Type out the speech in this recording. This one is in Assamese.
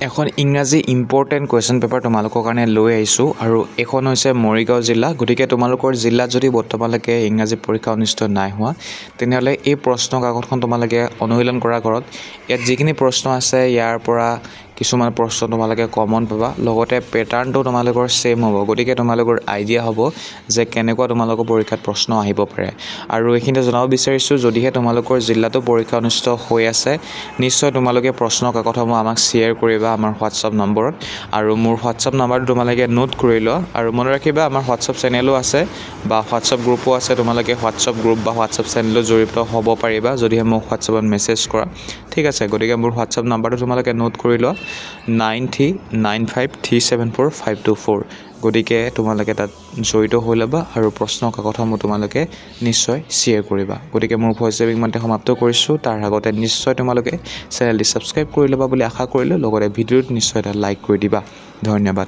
এখন ইংৰাজী ইম্পৰ্টেণ্ট কুৱেশ্যন পেপাৰ তোমালোকৰ কাৰণে লৈ আহিছোঁ আৰু এখন হৈছে মৰিগাঁও জিলা। গতিকে তোমালোকৰ জিলাত যদি বৰ্তমানলৈকে ইংৰাজী পৰীক্ষা অনুষ্ঠিত নাই হোৱা তেনেহ'লে এই প্ৰশ্ন কাকতখন তোমালোকে অনুশীলন কৰাৰ ঘৰত ইয়াত যিখিনি প্ৰশ্ন আছে ইয়াৰ পৰা কিছুমান প্ৰশ্ন তোমালোকে কমন পাবা, লগতে পেটাৰ্ণটো তোমালোকৰ ছেম হ'ব। গতিকে তোমালোকৰ আইডিয়া হ'ব যে কেনেকুৱা তোমালোকৰ পৰীক্ষাত প্ৰশ্ন আহিব পাৰে। আৰু এইখিনিতে জনাব বিচাৰিছোঁ, যদিহে তোমালোকৰ জিলাতো পৰীক্ষা অনুষ্ঠিত হৈ আছে নিশ্চয় তোমালোকে প্ৰশ্ন কাকতসমূহ আমাক শ্বেয়াৰ কৰিবা আমাৰ হোৱাটছআপ নম্বৰত। আৰু মোৰ হোৱাটছআপ নাম্বাৰটো তোমালোকে নোট কৰি লোৱা আৰু মনত ৰাখিবা আমাৰ হোৱাটছআপ চেনেলো আছে বা হোৱাটছআপ গ্ৰুপো আছে। তোমালোকে হোৱাটছআপ গ্ৰুপ বা হোৱাটছআপ চেনেলত জড়িত হ'ব পাৰিবা যদিহে মোক হোৱাটছআপত মেছেজ কৰা, ঠিক আছে। গতিকে মোৰ হোৱাটছআপ নাম্বাৰটো তোমালোকে নোট কৰি লোৱা 9395374524। গতিকে তোমালোকে তাত জড়িত হৈ ল'বা আৰু প্ৰশ্ন কাকতসমূহ তোমালোকে নিশ্চয় শ্বেয়াৰ কৰিবা। গতিকে মোৰ ভইচ ৰেকৰ্ডিং ইমানতে সমাপ্ত কৰিছোঁ। তাৰ আগতে নিশ্চয় তোমালোকে চেনেলটি ছাবস্ক্ৰাইব কৰি ল'বা বুলি আশা কৰিলোঁ, লগতে ভিডিঅ'ত নিশ্চয় এটা লাইক কৰি দিবা। ধন্যবাদ।